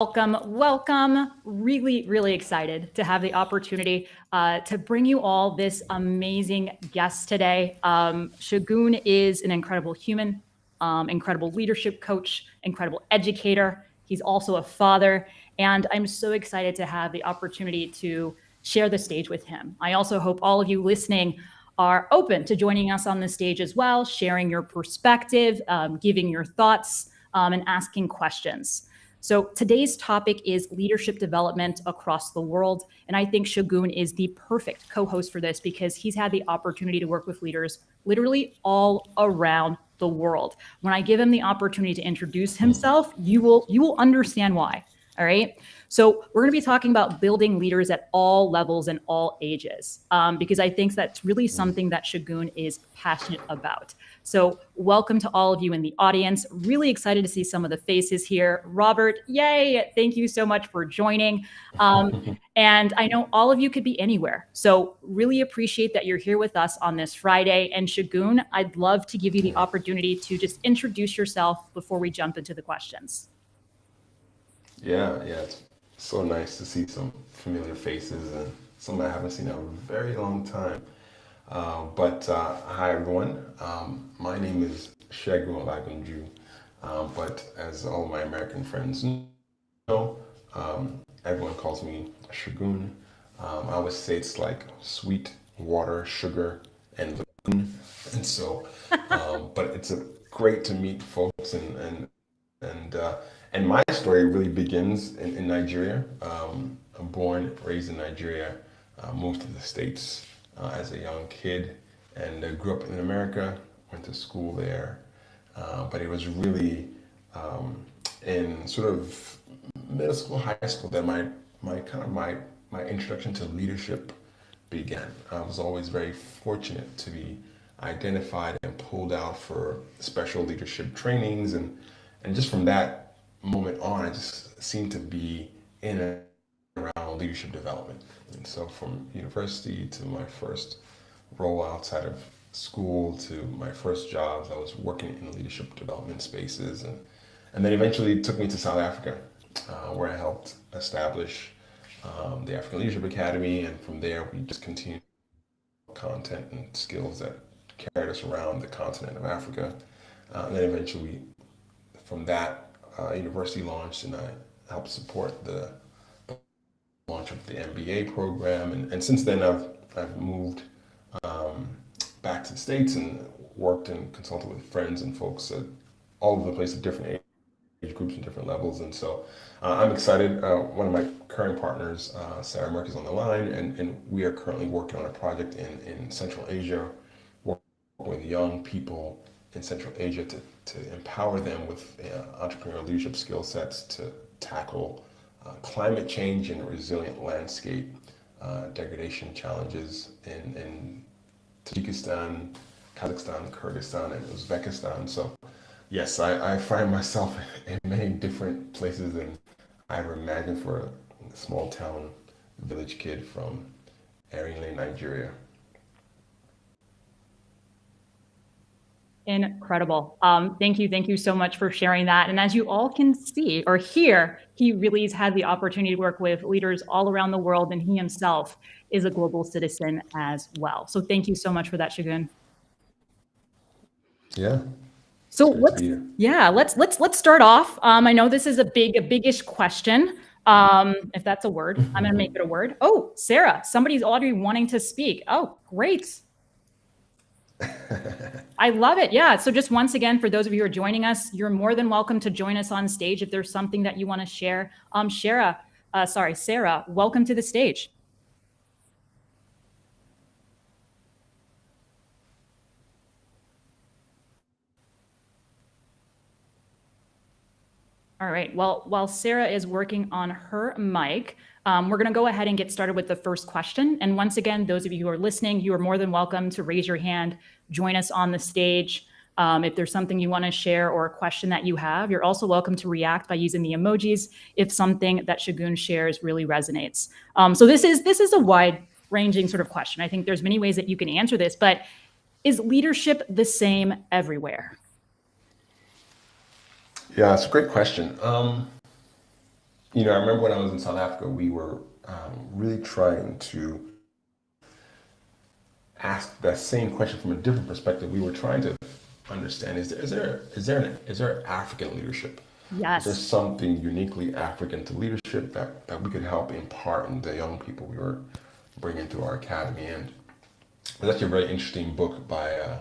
Welcome. Really excited to have the opportunity to bring you all this amazing guest today. Segun is an incredible human, incredible leadership coach, incredible educator. He's also a father, and I'm so excited to have the opportunity to share the stage with him. I also hope all of you listening are open to joining us on the stage as well, sharing your perspective, giving your thoughts, and asking questions. So today's topic is leadership development across the world. And I think Segun is the perfect co-host for this because he's had the opportunity to work with leaders literally all around the world. When I give him the opportunity to introduce himself, you will understand why. All right. So we're going to be talking about building leaders at all levels and all ages, because I think that's really something that Segun is passionate about. So welcome to all of you in the audience. Really excited to see some of the faces here. Robert, yay! Thank you so much for joining. And I know all of you could be anywhere. So really appreciate that you're here with us on this Friday. And Segun, I'd love to give you the opportunity to just introduce yourself before we jump into the questions. Yeah, it's so nice to see some familiar faces and some I haven't seen in a very long time. But hi everyone, my name is Segun Olagunju, but as all my American friends know, everyone calls me Shagun. I always say it's like sweet water, sugar, and lagoon, and so, but it's great to meet folks and and my story really begins in Nigeria. I'm born, raised in Nigeria, moved to the States as a young kid, and grew up in America. Went to school there, but it was really in sort of middle school, high school that my introduction to leadership began. I was always very fortunate to be identified and pulled out for special leadership trainings and just from that moment on, I just seemed to be in and around leadership development. And so from university to my first role outside of school to my first jobs, I was working in leadership development spaces. And then eventually it took me to South Africa, where I helped establish the African Leadership Academy. And from there, we just continued content and skills that carried us around the continent of Africa. And then eventually from that, university launched, and I helped support the launch of the MBA program. And since then, I've moved back to the States and worked and consulted with friends and folks at all over the place at different age groups and different levels. And so I'm excited. One of my current partners, Sarah Merck, is on the line, and we are currently working on a project in Central Asia, working with young people in Central Asia to empower them with entrepreneurial leadership skill sets to tackle climate change and resilient landscape degradation challenges in Tajikistan, Kazakhstan, Kyrgyzstan, and Uzbekistan. So yes, I find myself in many different places than I ever imagined for a small town village kid from Erinle, Nigeria. Incredible. Thank you so much for sharing that. And as you all can see or hear, he really has had the opportunity to work with leaders all around the world, and he himself is a global citizen as well. So thank you so much for that, Segun. Yeah. So let's start off. I know this is a biggish question. If that's a word, I'm going to make it a word. Oh, Sarah, somebody's already wanting to speak. Oh, great. I love it. Yeah. So just once again, for those of you who are joining us, you're more than welcome to join us on stage if there's something that you want to share. Sarah, welcome to the stage. All right. Well, while Sarah is working on her mic, we're going to go ahead and get started with the first question. And once again, those of you who are listening, you are more than welcome to raise your hand, join us on the stage. If there's something you want to share or a question that you have, you're also welcome to react by using the emojis if something that Segun shares really resonates. So this is a wide-ranging sort of question. I think there's many ways that you can answer this, but is leadership the same everywhere? Yeah, it's a great question. I remember when I was in South Africa, we were really trying to ask that same question from a different perspective. We were trying to understand: is there African leadership? Is there Yes. something uniquely African to leadership that we could help impart in the young people we were bringing through our academy? And there's actually a very interesting book by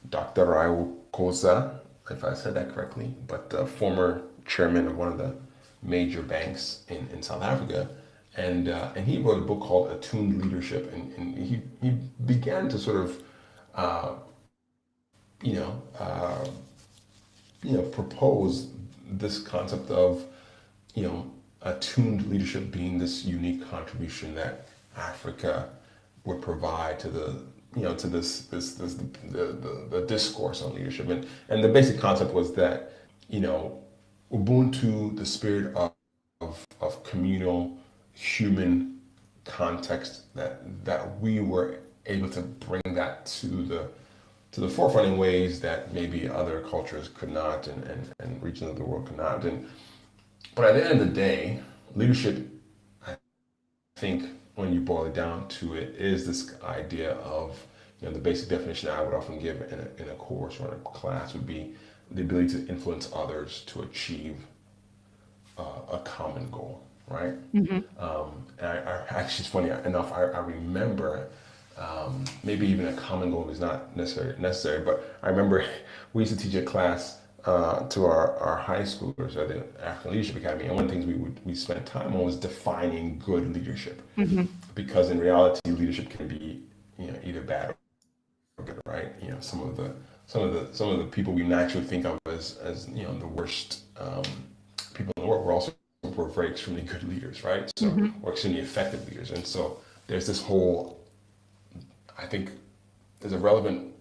Dr. Raiwo Koza, if I said that correctly, but the former chairman of one of the major banks in South Africa. And he wrote a book called Attuned Leadership. And he began to sort of, uh, you know, uh, propose this concept of, attuned leadership being this unique contribution that Africa would provide to the to the discourse on leadership. And the basic concept was that, you know Ubuntu, the spirit of communal human context, that we were able to bring that to the forefront in ways that maybe other cultures could not, and regions of the world could not. But at the end of the day, leadership, I think, when you boil it down to it, is this idea of, the basic definition I would often give in a course or in a class would be the ability to influence others to achieve a common goal, right? Hmm. Actually, it's funny enough, I remember, maybe even a common goal is not necessary, but I remember we used to teach a class to our high schoolers at the African Leadership Academy, and one of the things we spent time on was defining good leadership, Hmm. because in reality, leadership can be, either bad or good, right? Some of the people we naturally think of as the worst people in the world were very extremely good leaders, right? So, Hmm. or extremely effective leaders. And so there's this whole, I think there's a relevant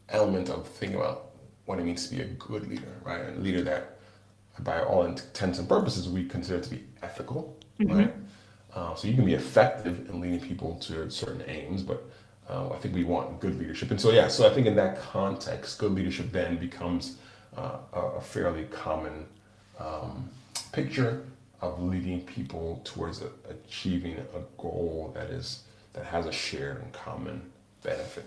element of thinking about what it means to be a good leader, right? And a leader that, by all intents and purposes, we consider to be ethical, right? Hmm. So you can be effective in leading people to certain aims, but I think we want good leadership. And so, yeah, so I think in that context, good leadership then becomes a fairly common picture of leading people towards achieving a goal that has a shared and common benefit.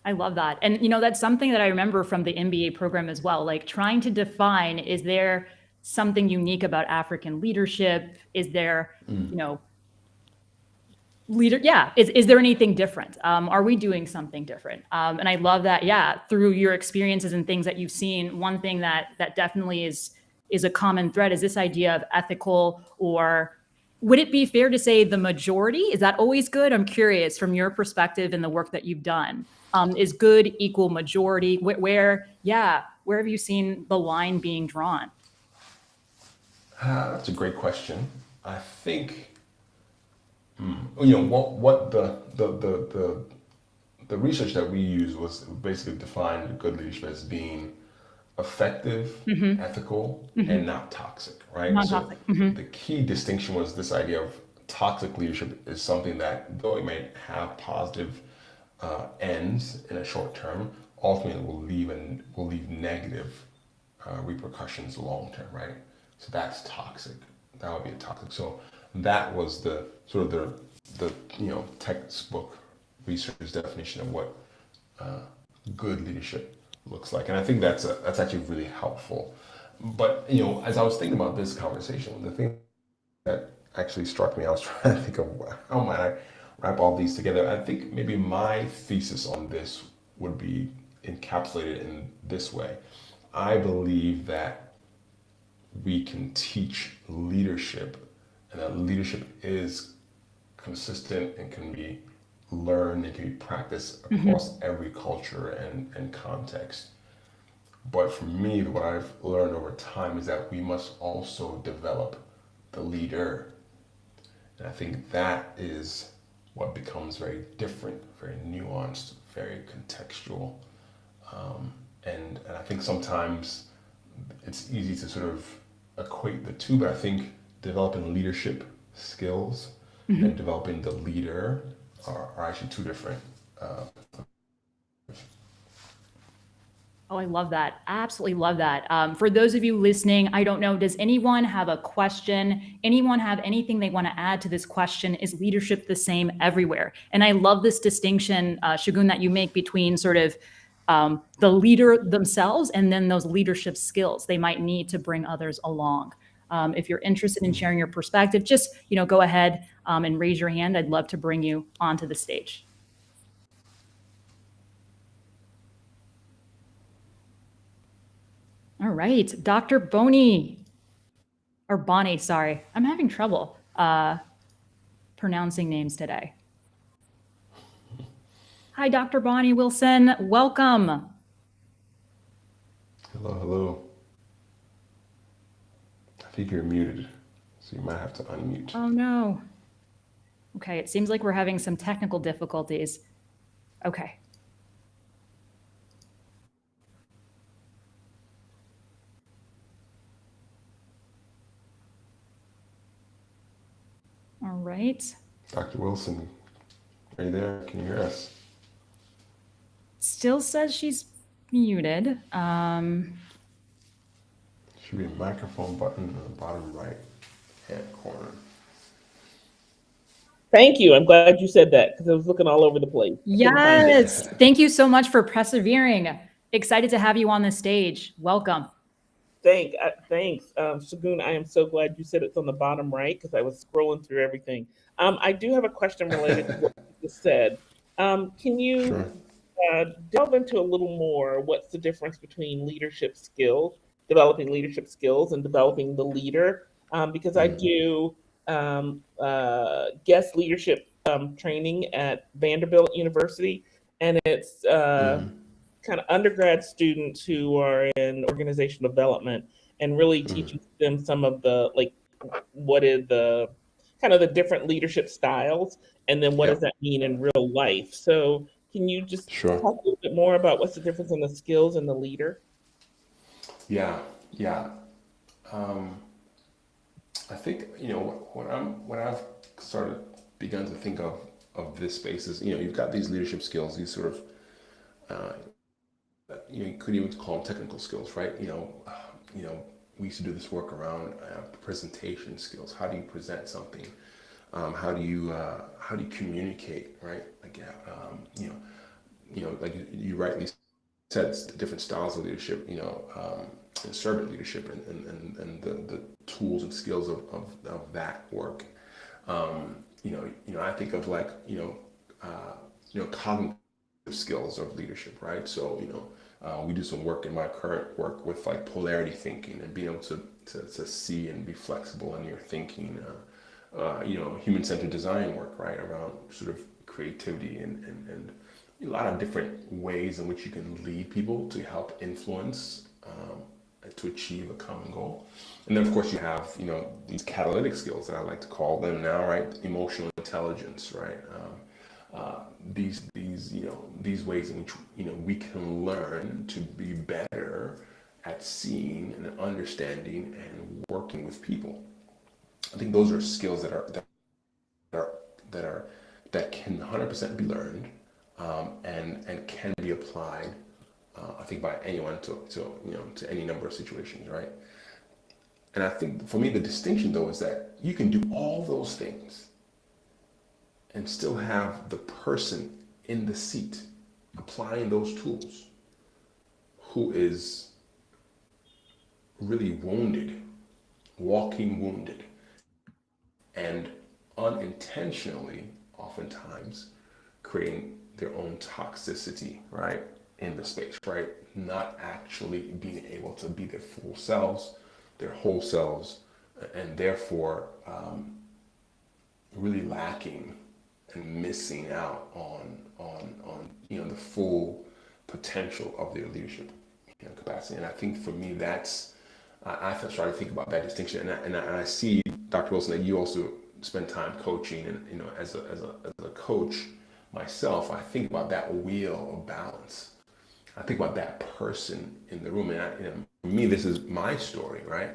I love that. And that's something that I remember from the MBA program as well, like trying to define, is there something unique about African leadership? Is there, you know, leader, yeah, is there anything different? Are we doing something different? And I love that, yeah, through your experiences and things that you've seen, one thing that definitely is a common thread is this idea of ethical, or would it be fair to say the majority? Is that always good? I'm curious from your perspective in the work that you've done. Is good equal majority? Yeah, where have you seen the line being drawn? That's a great question. I think, what the research that we used was basically defined good leadership as being effective, Hmm. ethical, and Hmm. not toxic, right? So Non-toxic. Hmm. the key distinction was this idea of toxic leadership is something that, though it may have positive ends in a short term, ultimately will leave negative repercussions long term, right? So that's toxic. That would be a toxic. So that was the sort of the textbook research definition of what good leadership looks like. And I think that's actually really helpful. But as I was thinking about this conversation, the thing that actually struck me, I was trying to think of how might I wrap all these together. I think maybe my thesis on this would be encapsulated in this way. I believe that we can teach leadership, and that leadership is consistent and can be learned and can be practiced Hmm. across every culture and context. But for me, what I've learned over time is that we must also develop the leader. And I think that is what becomes very different, very nuanced, very contextual. And I think sometimes it's easy to sort of equate the two, but I think developing leadership skills and Hmm. developing the leader are actually two different. Oh, I love that. Absolutely love that. For those of you listening, I don't know, does anyone have a question? Anyone have anything they want to add to this question? Is leadership the same everywhere? And I love this distinction, Shagun, that you make between sort of the leader themselves and then those leadership skills they might need to bring others along. If you're interested in sharing your perspective, just go ahead and raise your hand. I'd love to bring you onto the stage. All right, Dr. Boney, or Bonnie, sorry. I'm having trouble pronouncing names today. Hi, Dr. Bonnie Wilson. Welcome. Hello, hello. I think you're muted, so you might have to unmute. Oh, no. Okay, it seems like we're having some technical difficulties. Okay. All right. Dr. Wilson, are you there? Can you hear us? Still says she's muted. Should be a microphone button in the bottom right hand corner. Thank you. I'm glad you said that because I was looking all over the place. Yes. Thank you so much for persevering. Excited to have you on the stage. Welcome. Thanks, Segun. I am so glad you said it's on the bottom right because I was scrolling through everything. I do have a question related to what you just said. Can you delve into a little more? What's the difference between leadership skills, developing leadership skills, and developing the leader? Because I do guest leadership training at Vanderbilt University, and it's kind of undergrad students who are in organizational development and really teaching them some of the what is the kind of the different leadership styles, and then what does that mean in real life. So can you just talk a little bit more about what's the difference in the skills and the leader? Yeah. I think when I've started begun to think of this space is you've got these leadership skills, these sort of you could even call them technical skills, right? We used to do this work around presentation skills. How do you present something? How do you communicate, right? Like like you rightly said, it's the different styles of leadership. And servant leadership and the tools and skills of that work. I think of cognitive skills of leadership, right? So we do some work in my current work with polarity thinking and being able to see and be flexible in your thinking. Human-centered design work, right, around sort of creativity and a lot of different ways in which you can lead people to help influence to achieve a common goal. And then of course you have these catalytic skills that I like to call them now, right? Emotional intelligence, right? These ways in which we can learn to be better at seeing and understanding and working with people. I think those are skills that can 100% be learned and can be applied. I think by anyone to any number of situations, right? And I think for me the distinction though is that you can do all those things and still have the person in the seat applying those tools who is really wounded, walking wounded, and unintentionally oftentimes creating their own toxicity, right, in the space, right? Not actually being able to be their full selves, their whole selves, and therefore really lacking and missing out on the full potential of their leadership capacity. And I think for me that's I started to think about that distinction, and I see, Dr. Wilson, that you also spend time coaching, and as a coach myself, I think about that wheel of balance. I think about that person in the room, and for me, this is my story, right?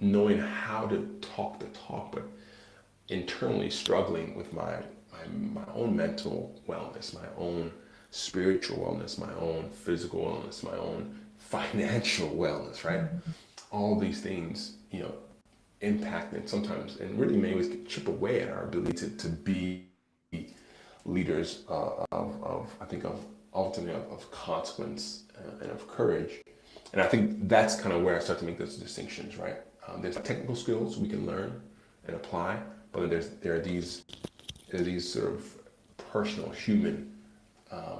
Knowing how to talk the talk, but internally struggling with my own mental wellness, my own spiritual wellness, my own physical wellness, my own financial wellness, right? All these things, impact and sometimes, and really in many ways, chip away at our ability to be leaders I think, of ultimately of consequence and of courage. And I think that's kind of where I start to make those distinctions, right? There's technical skills we can learn and apply, but there are these sort of personal human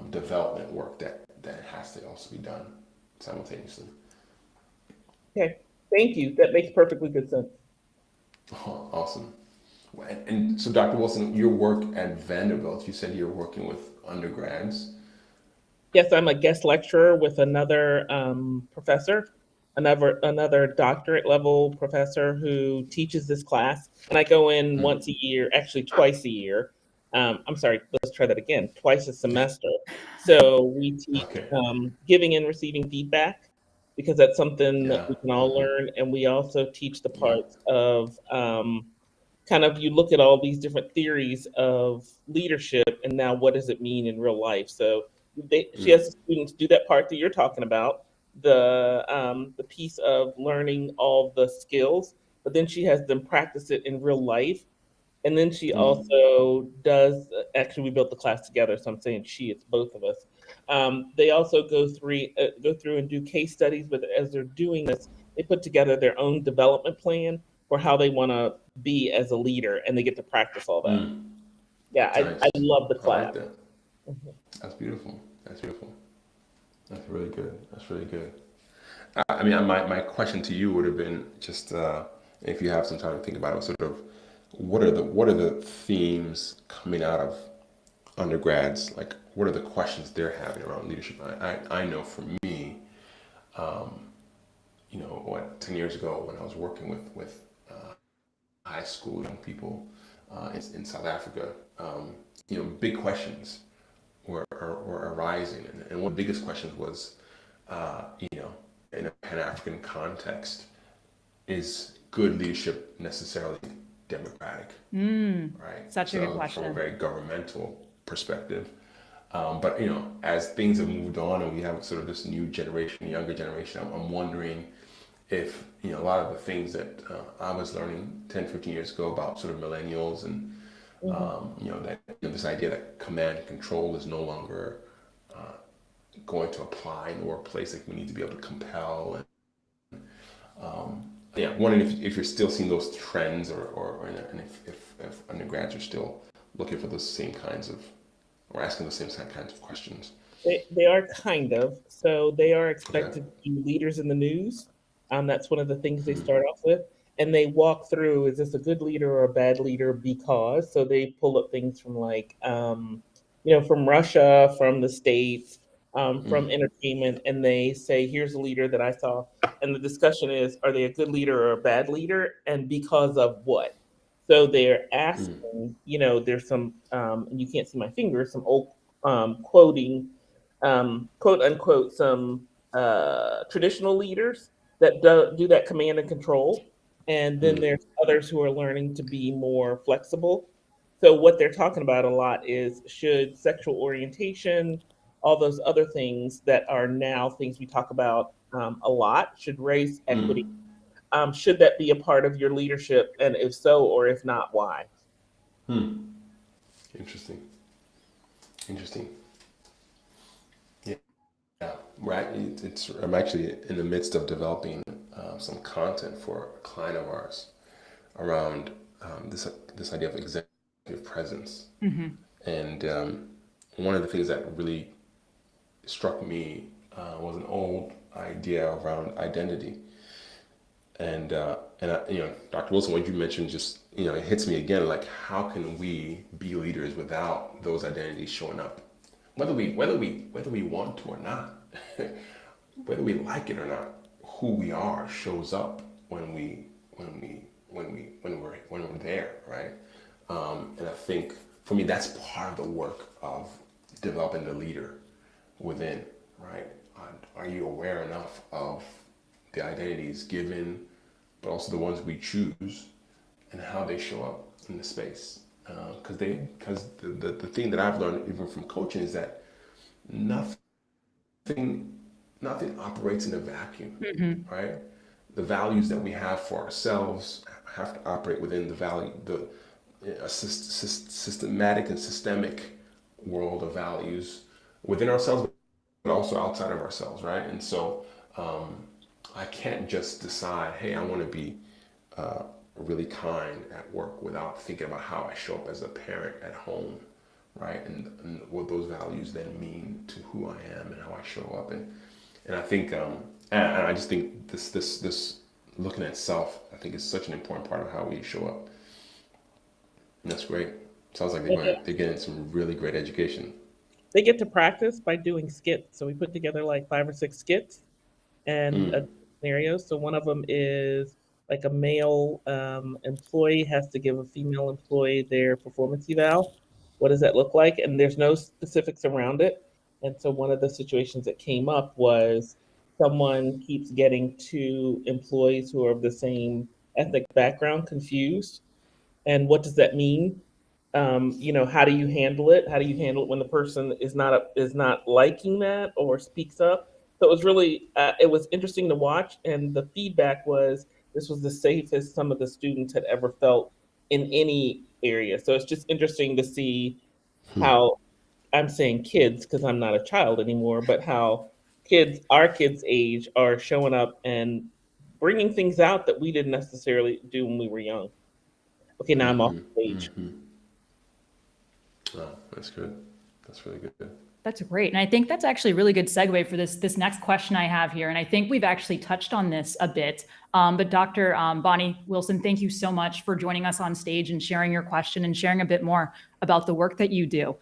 development work that has to also be done simultaneously. Okay, thank you. That makes perfectly good sense. Oh, awesome. And so, Dr. Wilson, your work at Vanderbilt, you said you're working with undergrads. Yes, I'm a guest lecturer with another professor, another doctorate level professor who teaches this class, and I go in once a year, actually twice a year. I'm sorry, let's try that again, twice a semester. So we teach Okay. giving and receiving feedback because that's something that Yeah. we can all learn, and we also teach the Yeah. parts of kind of you look at all these different theories of leadership, and now what does it mean in real life? So she has the students do that part that you're talking about, the piece of learning all the skills, but then she has them practice it in real life. And then she also does, actually, we built the class together, so I'm saying she, it's both of us. They also go through and do case studies, but as they're doing this, they put together their own development plan for how they want to be as a leader, and they get to practice all that. Yeah, I Nice. love the I like class. that. That's beautiful. That's beautiful. That's really good. That's really good. I mean, my question to you would have been just if you have some time to think about it, sort of what are the themes coming out of undergrads? Like, what are the questions they're having around leadership? I know for me, 10 years ago when I was working with high school young people in South Africa, big questions were arising, and one of the biggest questions was, in a Pan-African context, is good leadership necessarily democratic? Right. Such a good So from a question. very governmental perspective. But as things have moved on and we have sort of this new generation, younger generation, I'm wondering if a lot of the things that I was learning 10, 15 years ago about sort of millennials and that this idea that command and control is no longer going to apply in the workplace. Like we need to be able to compel and wondering if you're still seeing those trends and if undergrads are still looking for those same kinds of, or asking those same kinds of questions. They are kind of. So they are Okay. expected to be leaders in the news. That's one of the things they start off with. And they walk through, is this a good leader or a bad leader? Because, so they pull up things from like, from Russia, from the States, from entertainment, and they say, here's a leader that I saw. And the discussion is, are they a good leader or a bad leader? And because of what? So they're asking, there's some, and you can't see my fingers, some old quoting quote unquote, some traditional leaders that do that command and control. And then there's others who are learning to be more flexible. So, what they're talking about a lot is should sexual orientation, all those other things that are now things we talk about a lot, should race equity, should that be a part of your leadership? And if so, or if not, why? Interesting. Interesting. Yeah, right. I'm actually in the midst of developing some content for a client of ours around this idea of executive presence. And one of the things that really struck me was an old idea around identity. And Dr. Wilson, what you mentioned just it hits me again. Like, how can we be leaders without those identities showing up, whether we want to or not, whether we like it or not? Who we are shows up when we're there, right? And I think for me that's part of the work of developing the leader within, right? Are you aware enough of the identities given, but also the ones we choose and how they show up in the space? Because the thing that I've learned even from coaching is that nothing nothing operates in a vacuum, Hmm. right? The values that we have for ourselves have to operate within a systematic and systemic world of values within ourselves, but also outside of ourselves, right? And so I can't just decide, hey, I want to be really kind at work without thinking about how I show up as a parent at home, right? And what those values then mean to who I am and how I show up. And I think, and I just think this looking at self, I think is such an important part of how we show up. And that's great. Sounds like they're getting some really great education. They get to practice by doing skits. So we put together like 5 or 6 skits and a scenario. So one of them is like a male employee has to give a female employee their performance eval. What does that look like? And there's no specifics around it. And so one of the situations that came up was someone keeps getting two employees who are of the same ethnic background confused. And what does that mean? How do you handle it? How do you handle it when the person is not liking that or speaks up? So it was really it was interesting to watch, and the feedback was this was the safest some of the students had ever felt in any area. So it's just interesting to see how I'm saying kids because I'm not a child anymore, but how our kids' age, are showing up and bringing things out that we didn't necessarily do when we were young. Okay, now I'm off stage. Oh, that's good. That's really good. That's great. And I think that's actually a really good segue for this next question I have here. And I think we've actually touched on this a bit. But Dr. Bonnie Wilson, thank you so much for joining us on stage and sharing your question and sharing a bit more about the work that you do.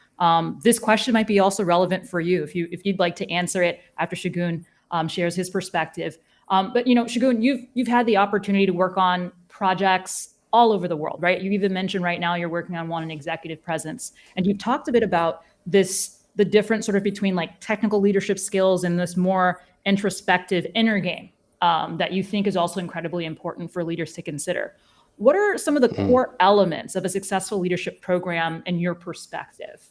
This question might be also relevant for you if you'd like to answer it after Segun shares his perspective. But Segun, you've had the opportunity to work on projects all over the world, right? You even mentioned right now you're working on one in executive presence, and you've talked a bit about the difference sort of between like technical leadership skills and this more introspective inner game that you think is also incredibly important for leaders to consider. What are some of the core elements of a successful leadership program in your perspective?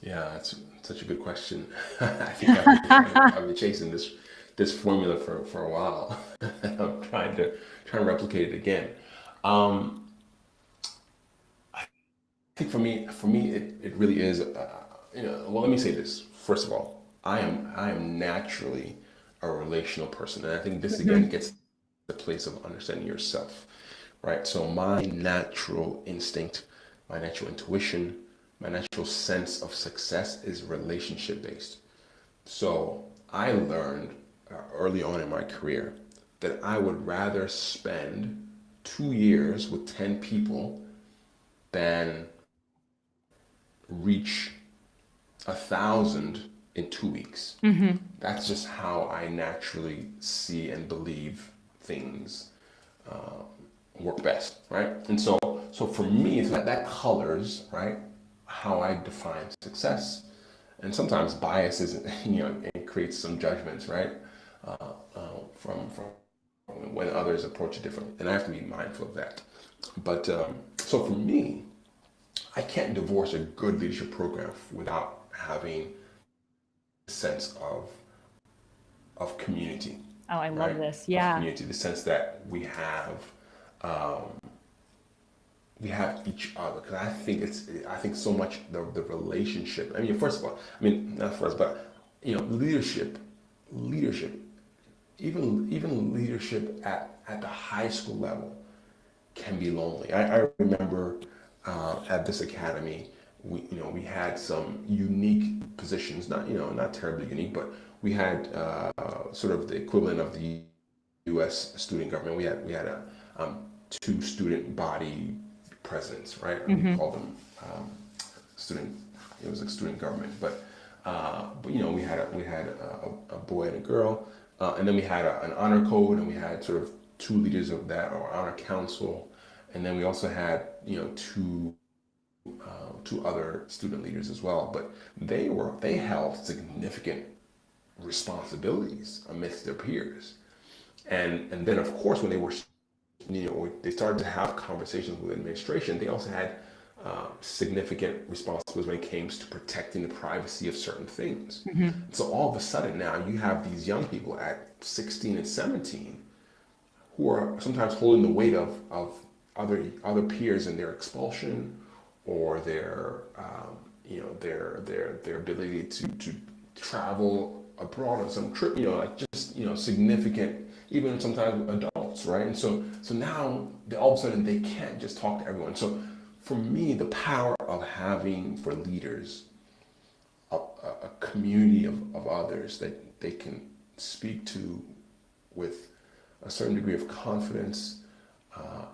Yeah, that's such a good question. I think I've been chasing this formula for a while. I'm trying to replicate it again. I think for me, it really is. Well, let me say this. First of all, I am naturally a relational person, and I think this again gets the place of understanding yourself, right? So my natural instinct, my natural intuition, my natural sense of success is relationship based. So I learned early on in my career that I would rather spend 2 years with 10 people than reach 1,000 in 2 weeks. That's just how I naturally see and believe things work best, right? And so for me, it's that colors, right, how I define success. And sometimes bias is, it creates some judgments, right, from when others approach it differently. And I have to be mindful of that. But so for me, I can't divorce a good leadership program without having a sense of community. Oh, I love Right? this. Of Yeah. community, the sense that we have each other. Because I think so much the relationship. I mean, first of all, not first, but leadership, even leadership at the high school level can be lonely. I remember at this academy, we had some unique positions, not terribly unique, but we had sort of the equivalent of the U.S. student government. We had two student body presidents, right? We called them student. It was like student government, but we had a boy and a girl, and then we had an honor code, and we had sort of two leaders of that, or honor council, and then we also had two other student leaders as well. But they held significant responsibilities amidst their peers, and then of course when they were they started to have conversations with administration, they also had significant responsibilities when it came to protecting the privacy of certain things. Mm-hmm. So all of a sudden now you have these young people at 16 and 17 who are sometimes holding the weight of other peers in their expulsion or their their ability to travel abroad on some trip, like just significant, even sometimes adults, right? And so now all of a sudden they can't just talk to everyone. So for me, the power of having for leaders a community of others that they can speak to with a certain degree of confidence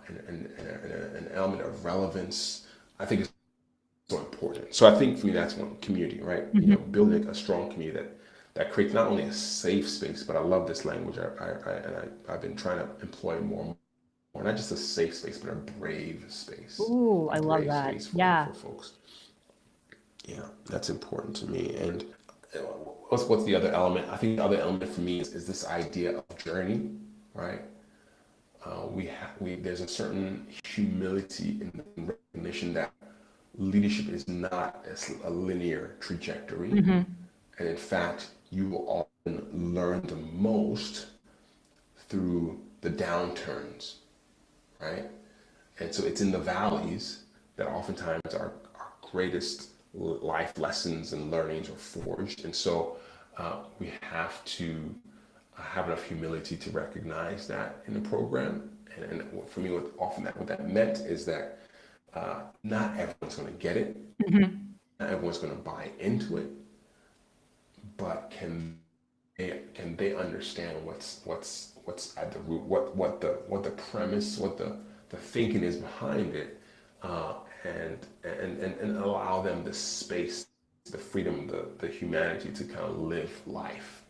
and an element of relevance, I think is so important. So I think for me, that's one community, right? Building a strong community that creates not only a safe space, but I love this language. I've been trying to employ more, not just a safe space, but a brave space. Ooh, I love Brave that. space Yeah. for folks. Yeah, that's important to me. And what's the other element? I think the other element for me is this idea of journey, right? There's a certain humility in the recognition that leadership is not a linear trajectory. Mm-hmm. And in fact, you will often learn the most through the downturns, right? And so it's in the valleys that oftentimes our greatest life lessons and learnings are forged. And so we have to have enough humility to recognize that in the program. And for me, what that meant is that not everyone's going to get it. Mm-hmm. Not everyone's going to buy into it. But can they understand what's at the root, what the premise, what the thinking is behind it, and allow them the space, the freedom, the humanity to kind of live life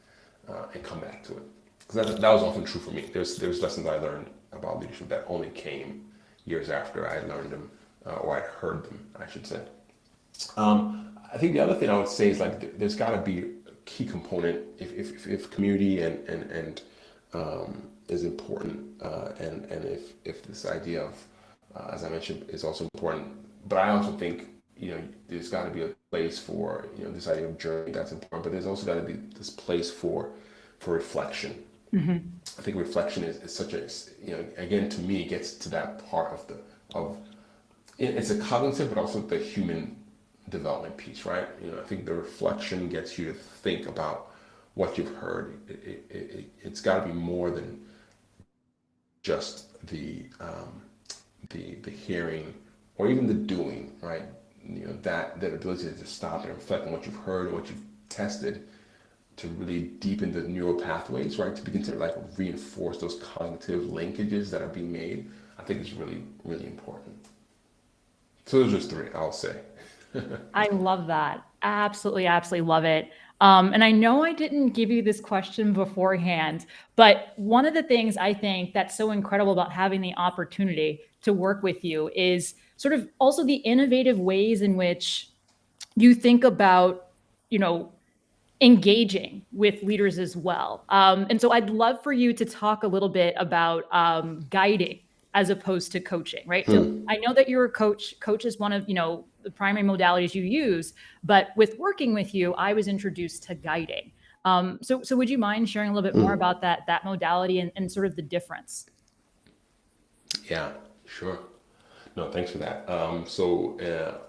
and come back to it. Because that was often true for me. There's lessons I learned about leadership that only came years after I learned them or I heard them, I should say. I think the other thing I would say is like there's got to be a key component if community and is important, and if this idea of as I mentioned is also important. But I also think there's got to be a place for this idea of journey, that's important. But there's also got to be this place for reflection. Mm-hmm. I think reflection is such a again, to me, it gets to that part of it's a cognitive but also the human development piece, right? I think the reflection gets you to think about what you've heard. It's got to be more than just the hearing or even the doing, right? That ability to stop and reflect on what you've heard and what you've tested, to really deepen the neural pathways, right? To begin to like reinforce those cognitive linkages that are being made, I think is really, really important. So those are just three, I'll say. I love that. Absolutely, absolutely love it. And I know I didn't give you this question beforehand, but one of the things I think that's so incredible about having the opportunity to work with you is sort of also the innovative ways in which you think about, engaging with leaders as well. And so I'd love for you to talk a little bit about guiding as opposed to coaching, right? So I know that you're a coach. Coach is one of, the primary modalities you use, but with working with you, I was introduced to guiding. So would you mind sharing a little bit more about that modality and sort of the difference? Yeah, sure. No, thanks for that.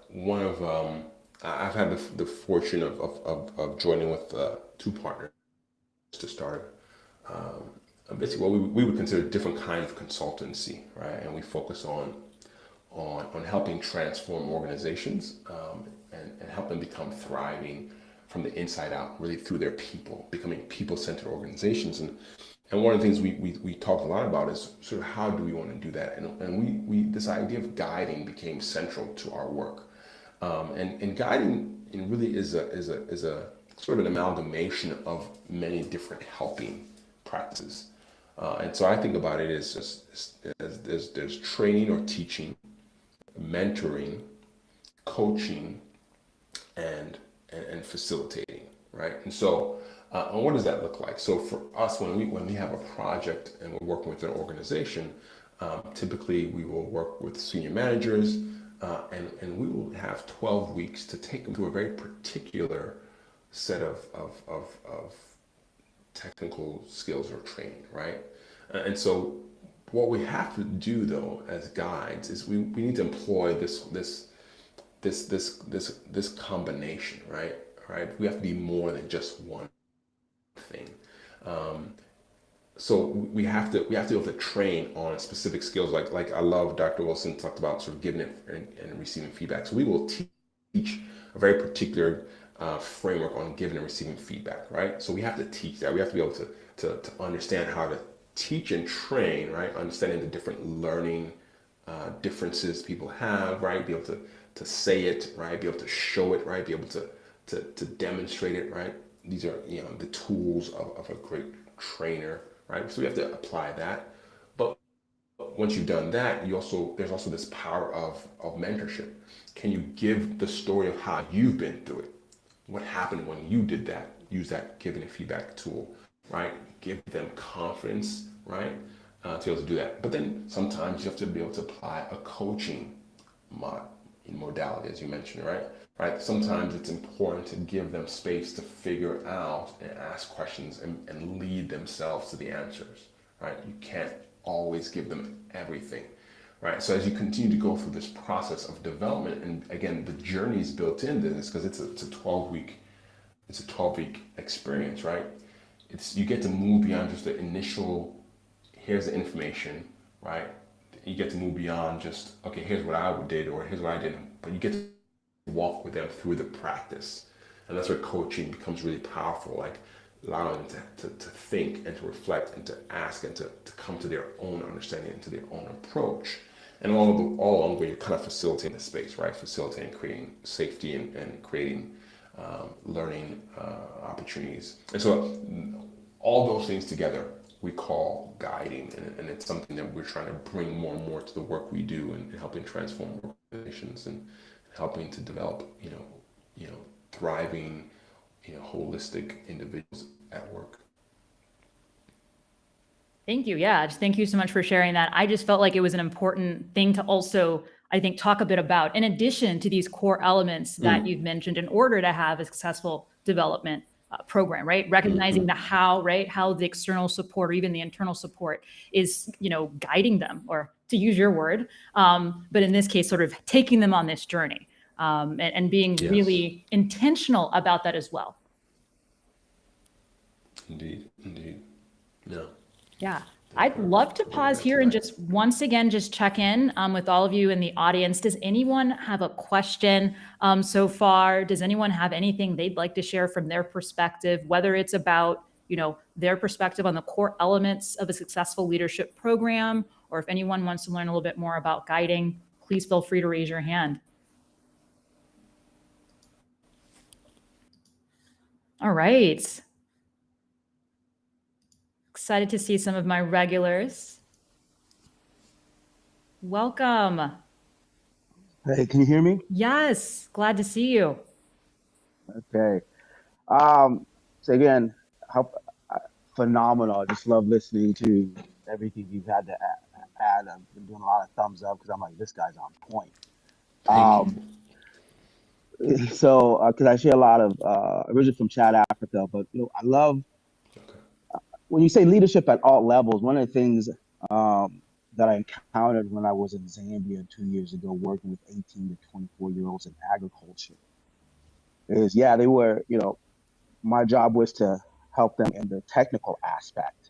One of I've had the fortune of joining with two partners to start basically what we would consider different kind of consultancy, right? And we focus on helping transform organizations and help them become thriving from the inside out, really through their people, becoming people-centered organizations. And one of the things we talked a lot about is sort of how do we want to do that? And we this idea of guiding became central to our work. And guiding really is a sort of an amalgamation of many different helping practices. And so I think about it as there's training or teaching, mentoring, coaching, and facilitating, right? And so, and what does that look like? So for us, when we have a project and we're working with an organization, typically we will work with senior managers and we will have 12 weeks to take them through a very particular set of technical skills or training, right? And so what we have to do though as guides is we need to employ this combination, right? Right? We have to be more than just one thing. So we have to be able to train on specific skills. Like I love Dr. Wilson talked about sort of giving it and receiving feedback. So we will teach a very particular framework on giving and receiving feedback, right? So we have to teach that. We have to be able to understand how to teach and train, right? Understanding the different learning differences people have, right? Be able to say it, right? Be able to show it, right? Be able to demonstrate it, right? These are the tools of a great trainer, right? So we have to apply that. But once you've done that, there's also this power of mentorship. Can you give the story of how you've been through it? What happened when you did that? Use that giving and feedback tool, right? Give them confidence, right? To be able to do that. But then sometimes you have to be able to apply a coaching modality, as you mentioned, right? Right. Sometimes it's important to give them space to figure out and ask questions and lead themselves to the answers, right? You can't always give them everything, right? So as you continue to go through this process of development, and again, the journey is built into this because it's a 12-week experience, right? You get to move beyond just the initial, here's the information, right? You get to move beyond just, okay, here's what I did or here's what I didn't, but you get to walk with them through the practice. And that's where coaching becomes really powerful, like allowing them to think and to reflect and to ask and to come to their own understanding and to their own approach. And all along the way, you're kind of facilitating the space, right? Facilitating, creating safety and creating learning opportunities. And so all those things together we call guiding, and it's something that we're trying to bring more and more to the work we do and helping transform organizations and helping to develop, thriving, holistic individuals at work. Thank you. Yeah, just thank you so much for sharing that. I just felt like it was an important thing to also, I think, talk a bit about, in addition to these core elements that you've mentioned, in order to have a successful development program, right? Recognizing the how, right? How the external support or even the internal support is, guiding them, or to use your word, but in this case, sort of taking them on this journey, and being really intentional about that as well. Indeed. No. Yeah. I'd love to pause here and just once again, just check in with all of you in the audience. Does anyone have a question so far? Does anyone have anything they'd like to share from their perspective, whether it's about, their perspective on the core elements of a successful leadership program, or if anyone wants to learn a little bit more about guiding, please feel free to raise your hand. All right. Excited to see some of my regulars. Welcome. Hey, can you hear me? Yes, glad to see you. Okay. So again, phenomenal. I just love listening to everything you've had to add. I've been doing a lot of thumbs up because I'm like, this guy's on point. So, because I share a lot of originally from Chad, Africa, but I love when you say leadership at all levels. One of the things that I encountered when I was in Zambia 2 years ago, working with 18 to 24-year-olds in agriculture, is they were, my job was to help them in the technical aspect.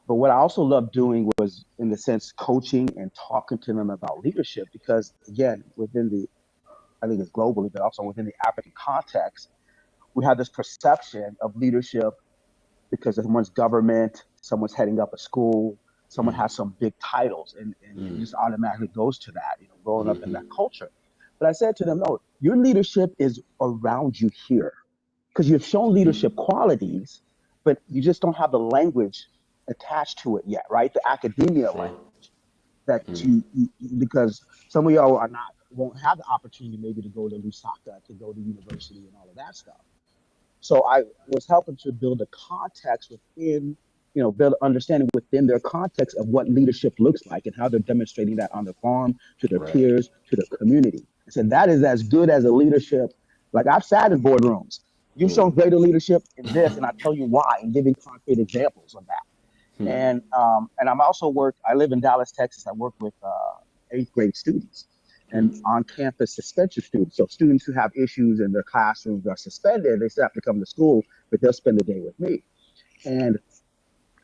But what I also loved doing was, in the sense, coaching and talking to them about leadership, because again, I think it's globally, but also within the African context, we have this perception of leadership because someone's government, someone's heading up a school, someone has some big titles, and it just automatically goes to that, growing up in that culture. But I said to them, no, your leadership is around you here, because you've shown leadership qualities, but you just don't have the language attached to it yet, right? The academia language that because some of y'all won't have the opportunity maybe to go to Lusaka, to go to university and all of that stuff. So I was helping to build a context within build understanding within their context of what leadership looks like and how they're demonstrating that on the farm, to their Right. peers, to the community. I said that is as good as a leadership. Like I've sat in boardrooms. You've shown greater leadership in this, and I tell you why, and giving concrete examples of that. And I'm also I live in Dallas, Texas. I work with eighth grade students and on campus suspension students. So students who have issues in their classrooms are suspended, they still have to come to school, but they'll spend the day with me. And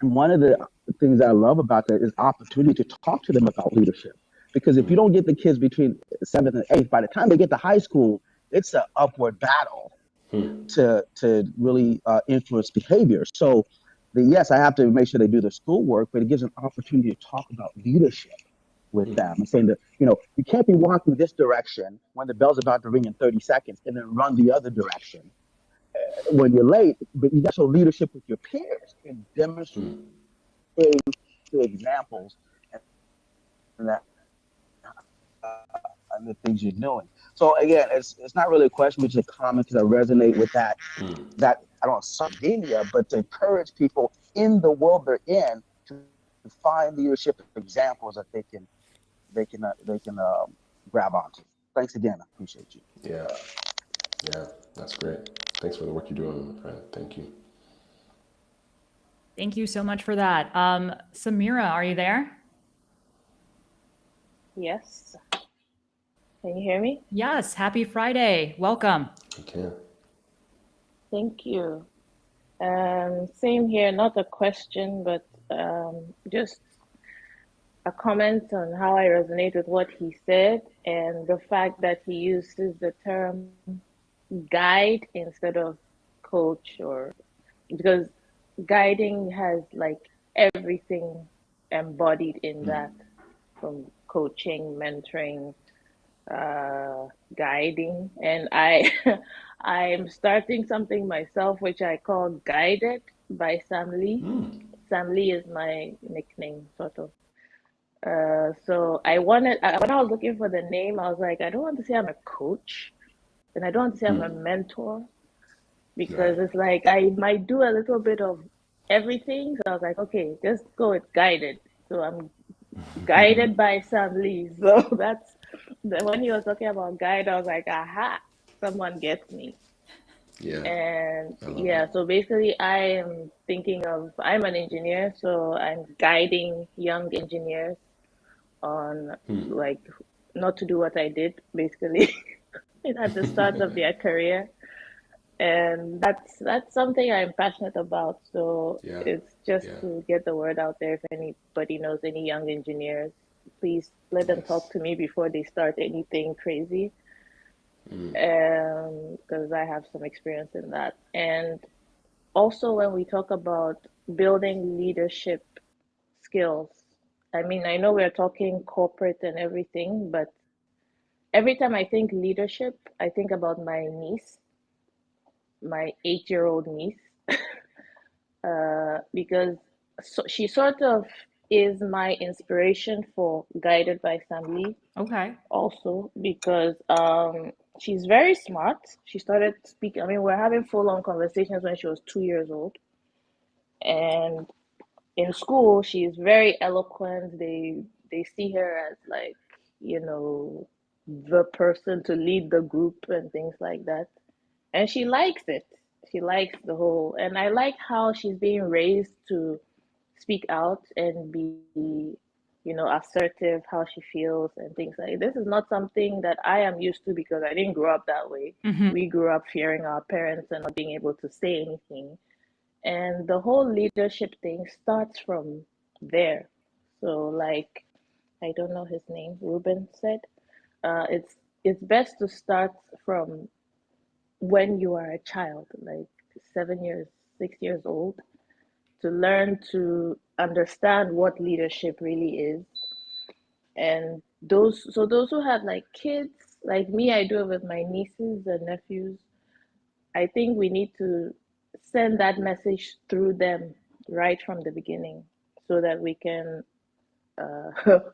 one of the things I love about that is opportunity to talk to them about leadership. Because if you don't get the kids between 7th and 8th, by the time they get to high school, it's an upward battle to really influence behavior. So, yes, I have to make sure they do their schoolwork, but it gives an opportunity to talk about leadership with them and saying that, you can't be walking this direction when the bell's about to ring in 30 seconds and then run the other direction when you're late, but you got to show leadership with your peers and demonstrate through examples and that and the things you're doing. So again, it's not really a question, but just a comment because I resonate with that. That I don't know, Sardinia, but to encourage people in the world they're in to find leadership examples that they can grab onto. Thanks again. I appreciate you. Yeah, that's great. Thanks for the work you're doing, my friend. Thank you. Thank you so much for that. Samira, are you there? Yes. Can you hear me? Yes. Happy Friday. Welcome. Okay. Thank you. Same here, not a question, but just a comment on how I resonate with what he said and the fact that he uses the term guide instead of coach, or because guiding has like everything embodied in that, from coaching, mentoring, guiding. And I'm starting something myself which I call Guided by Sam Lee. Sam Lee is my nickname, sort of. So when I was looking for the name, I was like, I don't want to say I'm a coach and I don't want to say I'm a mentor, because it's like I might do a little bit of everything. So I was like, okay, just go with guided. So I'm guided by Sam Lee. So that's when he was talking about guide, I was like, aha, someone gets me. Yeah. And yeah, so basically I'm an engineer, so I'm guiding young engineers on like not to do what I did basically at the start of their career. And that's something I'm passionate about. So it's just to get the word out there. If anybody knows any young engineers, please let them talk to me before they start anything crazy. Because I have some experience in that. And also when we talk about building leadership skills, I mean, I know we're talking corporate and everything, but every time I think leadership, I think about my niece, my 8-year-old niece, because she sort of is my inspiration for Guided by Sam Lee. Okay. Also, because she's very smart. She started speaking. I mean, we're having full-on conversations when she was 2 years old, and in school, she's very eloquent. They see her as like, the person to lead the group and things like that. And she likes it. She likes the whole, and I like how she's being raised to speak out and be, assertive, how she feels and things like this is not something that I am used to because I didn't grow up that way. We grew up fearing our parents and not being able to say anything. And the whole leadership thing starts from there. So like, I don't know his name, Ruben said, it's best to start from when you are a child, like 7 years, 6 years old, to learn to understand what leadership really is. And those who have like kids, like me, I do it with my nieces and nephews. I think we need to send that message through them right from the beginning so that we can,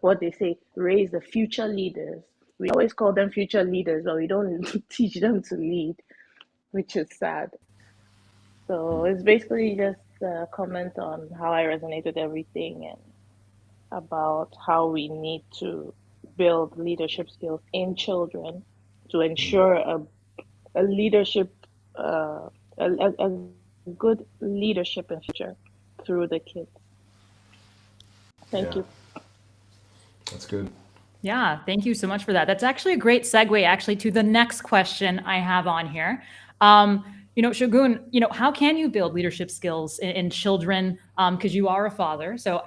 what they say, raise the future leaders. We always call them future leaders, but we don't teach them to lead, which is sad. So it's basically just comment on how I resonate with everything and about how we need to build leadership skills in children to ensure a leadership, a good leadership in future through the kids. Thank Yeah, you. that's good. Yeah, thank you so much for that. That's actually a great segue actually to the next question I have on here. Shogun, how can you build leadership skills in children? Because you are a father. So,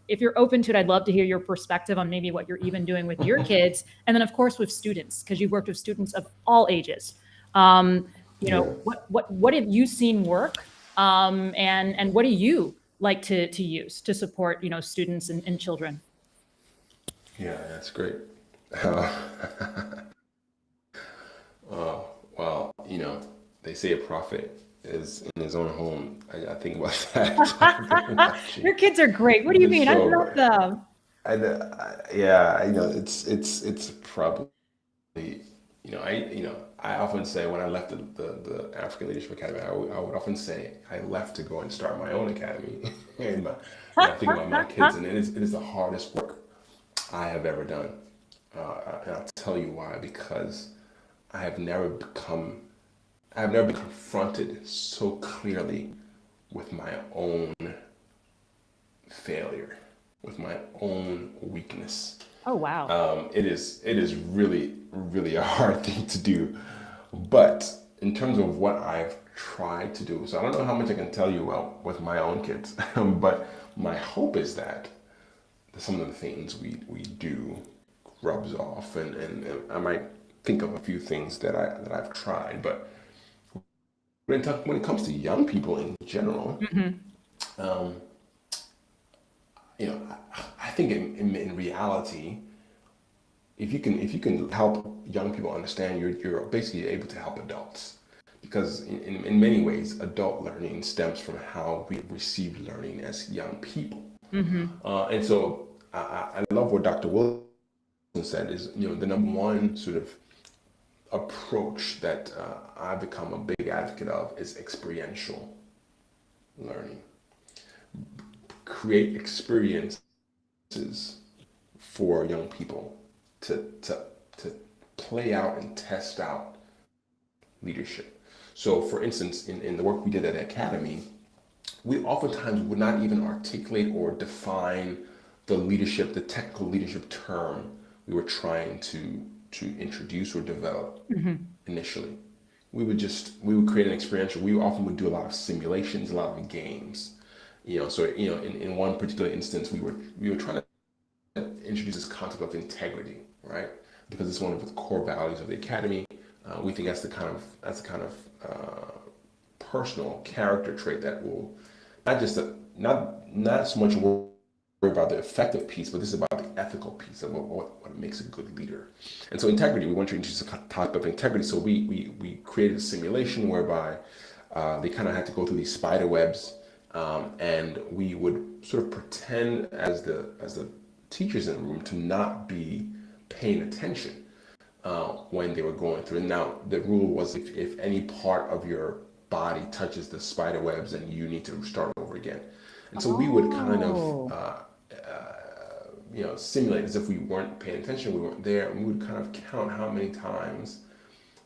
if you're open to it, I'd love to hear your perspective on maybe what you're even doing with your kids. And then of course with students, because you've worked with students of all ages. Yeah. What have you seen work? And what do you like to use to support, students and children? Yeah, that's great. Uh, well, they say a prophet is in his own home. I think about that very much. Your kids are great. What do you mean? I So, love them. yeah, it's probably, I often say when I left the African Leadership Academy, I would often say I left to go and start my own academy. And I think about my kids, and it is the hardest work I have ever done. And I'll tell you why, because I have never been confronted so clearly with my own failure, with my own weakness. Oh, wow. It is really, really a hard thing to do. But in terms of what I've tried to do, so I don't know how much I can tell you about with my own kids, but my hope is that some of the things we do rubs off, and I might think of a few things that I've tried. But when it comes to young people in general, um, I think in reality, if you can help young people understand, you're basically able to help adults, because in many ways, adult learning stems from how we receive learning as young people. And so I love what Dr. Wilson said is, the number one sort of approach that I've become a big advocate of is experiential learning. Create experiences for young people to play out and test out leadership. So for instance, in the work we did at the Academy, we oftentimes would not even articulate or define the technical leadership term we were trying to introduce or develop initially. We would create an experiential. We often would do a lot of simulations, a lot of games. In one particular instance, we were trying to introduce this concept of integrity, right? Because it's one of the core values of the Academy. We think that's the kind of personal character trait that will not so much worry about the effective piece, but this is about the ethical piece of what makes a good leader. And so integrity, we want to introduce a type of integrity. So we created a simulation whereby they kind of had to go through these spider webs, and we would sort of pretend as the teachers in the room to not be paying attention when they were going through. And now the rule was if any part of your body touches the spider webs, then you need to start over again. And so we would kind of simulate as if we weren't paying attention, we weren't there, and we would kind of count how many times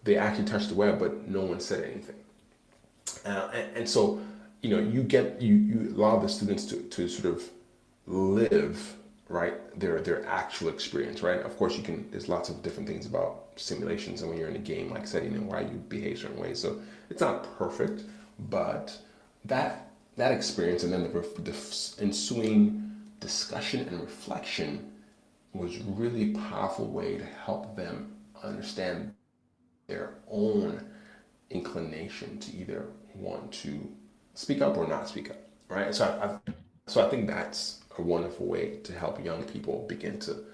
they actually touched the web, but no one said anything. And so, you allow the students to sort of live, right, their actual experience, right? Of course, there's lots of different things about simulations and when you're in a game like setting and why you behave certain ways. So it's not perfect, but that experience and then the ensuing discussion and reflection was really powerful way to help them understand their own inclination to either want to speak up or not speak up, right? So I think that's a wonderful way to help young people begin to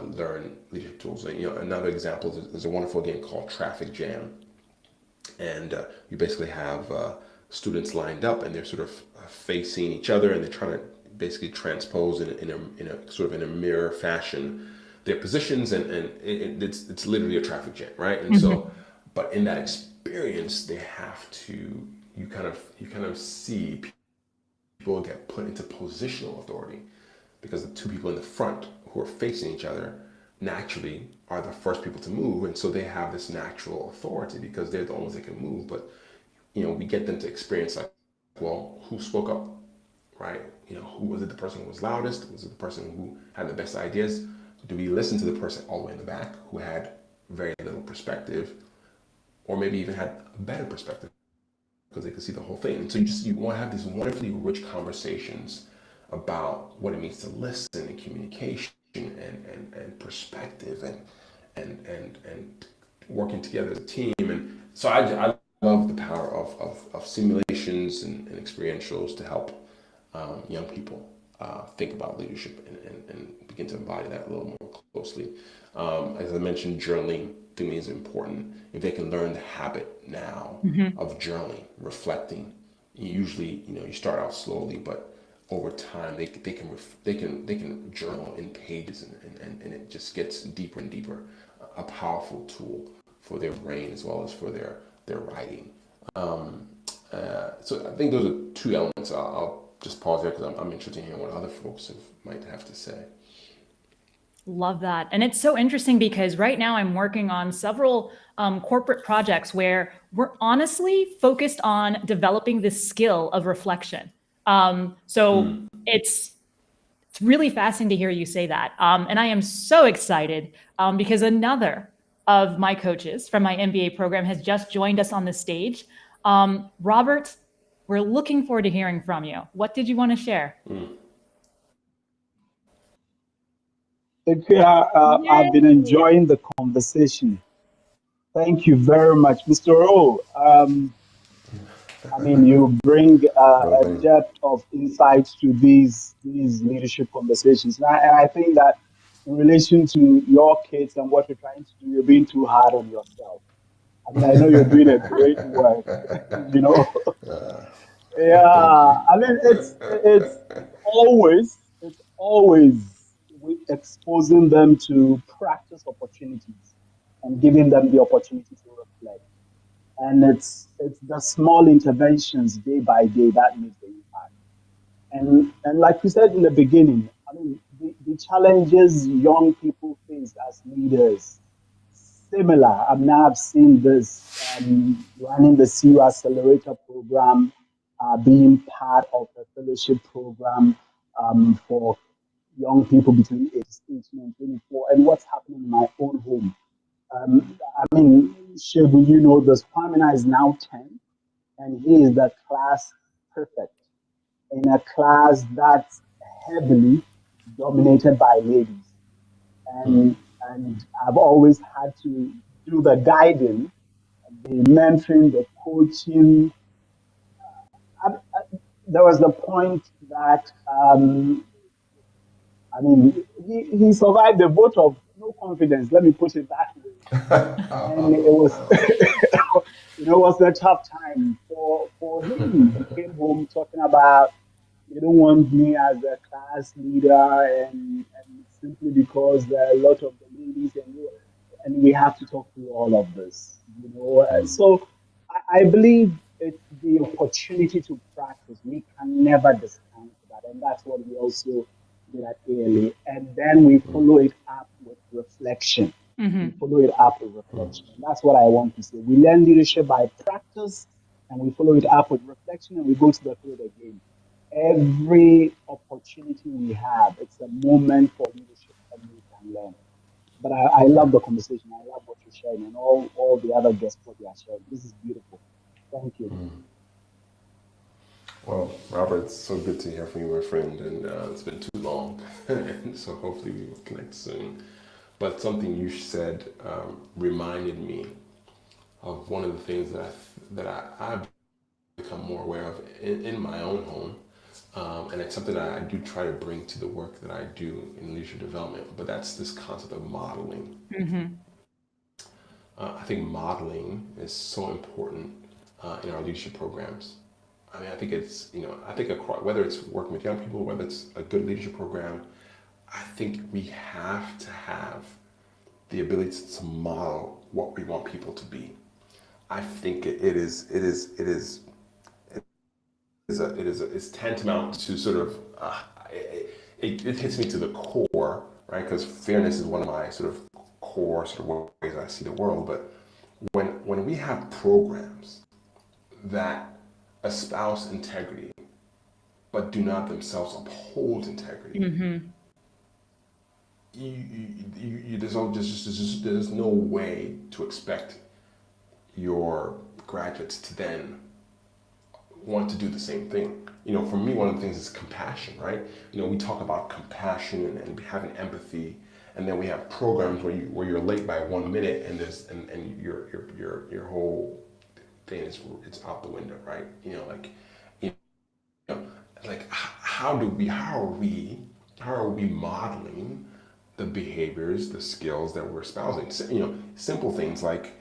learn leadership tools. And, another example is a wonderful game called Traffic Jam, and you basically have students lined up and they're sort of facing each other and they're trying to basically transpose in a sort of in a mirror fashion their positions, and it's literally a traffic jam, right? And so, but in that experience, they have to you kind of see people get put into positional authority, because the two people in the front who are facing each other naturally are the first people to move, and so they have this natural authority because they're the ones that can move. But we get them to experience, like, well, who spoke up, right? Who was it? The person who was loudest? Was it the person who had the best ideas? Do we listen to the person all the way in the back who had very little perspective, or maybe even had a better perspective because they could see the whole thing? And so you want to have these wonderfully rich conversations about what it means to listen and communication and perspective and working together as a team. And so I love the power of simulations and experientials to help young people think about leadership and begin to embody that a little more closely. As I mentioned, journaling to me is important. If they can learn the habit now of journaling, reflecting, usually you start out slowly, but over time they can journal in pages, and it just gets deeper and deeper. A powerful tool for their brain as well as for their writing. So I think those are two elements. I'll just pause there because I'm interested in hearing what other folks might have to say. Love that. And it's so interesting because right now I'm working on several corporate projects where we're honestly focused on developing this skill of reflection. It's really fascinating to hear you say that. And I am so excited because another of my coaches from my MBA program has just joined us on the stage. Robert, we're looking forward to hearing from you. What did you want to share? I've been enjoying the conversation. Thank you very much, Mr. O. You bring a depth of insights to these leadership conversations. And I think that in relation to your kids and what you're trying to do, you're being too hard on yourself. I know you're doing a great work, Yeah, it's always exposing them to practice opportunities and giving them the opportunity to reflect. And it's the small interventions day by day that makes the impact. And like you said in the beginning, the challenges young people face as leaders similar. I've seen this running the CU Accelerator program, being part of a fellowship program for young people between ages 18 and 24, and what's happening in my own home. Segun, you know this. Kwamina is now 10, and he is the class prefect in a class that's heavily dominated by ladies. And I've always had to do the guiding, the mentoring, the coaching. There was the point that he survived the vote of no confidence. Let me put it that way. And it was it was a tough time for him. He came home talking about, they don't want me as a class leader, and simply because there are a lot of the ladies, and we have to talk through all of this. So I believe it's the opportunity to practice. We can never discount that, and that's what we also did at ALA. And then we follow it up with reflection. We follow it up with reflection. And that's what I want to say. We learn leadership by practice, and we follow it up with reflection, and we go to the field again. Every opportunity we have, it's a moment for leadership, and we can learn. But I love the conversation. I love what you're sharing, and all the other guests what they are sharing. This is beautiful. Thank you. Well, Robert, it's so good to hear from you, my friend, and it's been too long, and so hopefully we will connect soon. But something you said reminded me of one of the things that I've become more aware of in my own home, and it's something that I do try to bring to the work that I do in leadership development, but that's this concept of modeling. I think modeling is so important in our leadership programs. I think it's, whether it's working with young people, whether it's a good leadership program, I think we have to have the ability to model what we want people to be. I think it is it's tantamount to sort of it hits me to the core, right? Because fairness is one of my sort of core sort of ways I see the world. But when we have programs that espouse integrity but do not themselves uphold integrity, there's no way to expect your graduates to then want to do the same thing. For me, one of the things is compassion, right? We talk about compassion and having empathy, and then we have programs where you're late by 1 minute, and your whole thing is it's out the window, right? How are we modeling the behaviors, the skills that we're espousing? Simple things like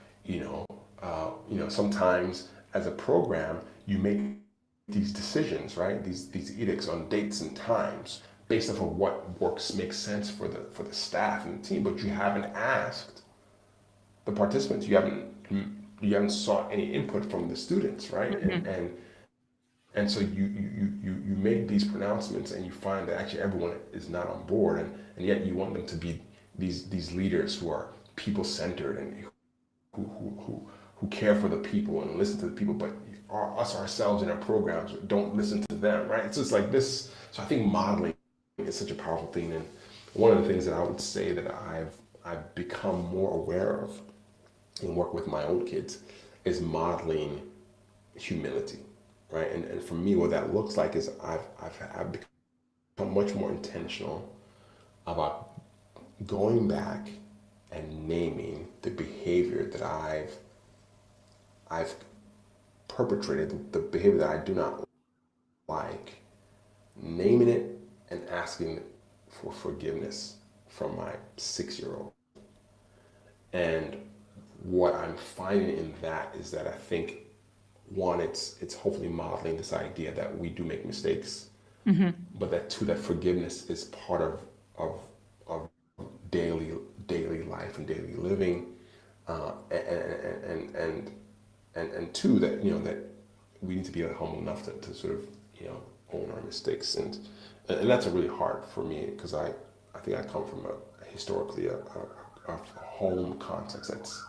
sometimes as a program you make these decisions, right? These edicts on dates and times based off of what makes sense for the staff and the team, but you haven't asked the participants. You haven't sought any input from the students, right? And so you make these pronouncements, and you find that actually everyone is not on board, and yet you want them to be these leaders who are people-centered and who care for the people and listen to the people, but ourselves in our programs don't listen to them, right? It's just like this. So I think modeling is such a powerful thing, and one of the things that I would say that I've become more aware of and work with my own kids is modeling humility. Right, and for me, what that looks like is I've become much more intentional about going back and naming the behavior that I've perpetrated, the behavior that I do not like, naming it and asking for forgiveness from my 6-year-old. And what I'm finding in that is that I think, one, it's hopefully modeling this idea that we do make mistakes, but that forgiveness is part of daily life and daily living, and two, that that we need to be humble enough to sort of own our mistakes, and that's a really hard for me, because I think I come from historically a home context that's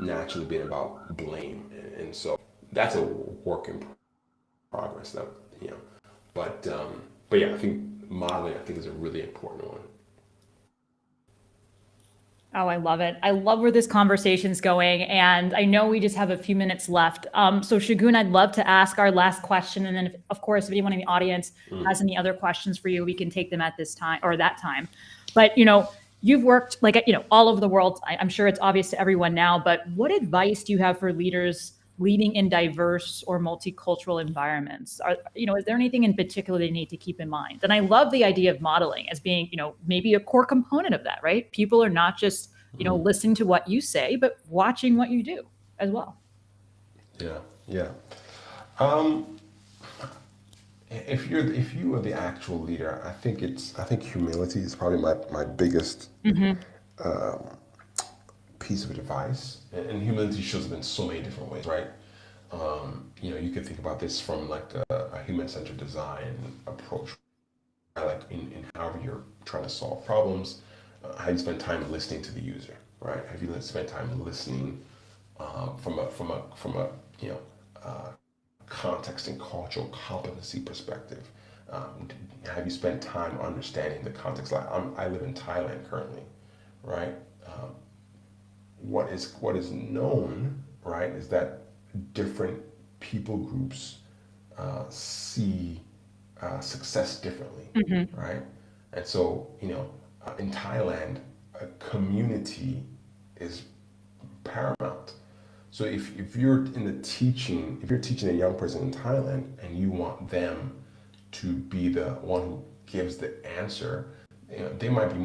naturally been about blame, and so that's a work in progress. But yeah, I think modeling is a really important one. Oh, I love it. I love where this conversation's going, and I know we just have a few minutes left. So Segun, I'd love to ask our last question, and then of course, if anyone in the audience has any other questions for you, we can take them at this time or that time. But you've worked all over the world. I'm sure it's obvious to everyone now, but what advice do you have for leaders leading in diverse or multicultural environments? Is there anything in particular they need to keep in mind? And I love the idea of modeling as being, maybe a core component of that, right? People are not just, listening to what you say, but watching what you do as well. Yeah. If you are the actual leader, I think humility is probably my biggest piece of advice, and humility shows up in so many different ways, right? You can think about this from like a human-centered design approach, like in however you're trying to solve problems. Have you spent time listening to the user, right? Have you spent time listening from a context and cultural competency perspective? Have you spent time understanding the context? Like I live in Thailand currently, right? What is known, right, is that different people groups see success differently, right? And so, in Thailand, a community is paramount. So if you're teaching a young person in Thailand and you want them to be the one who gives the answer, they might be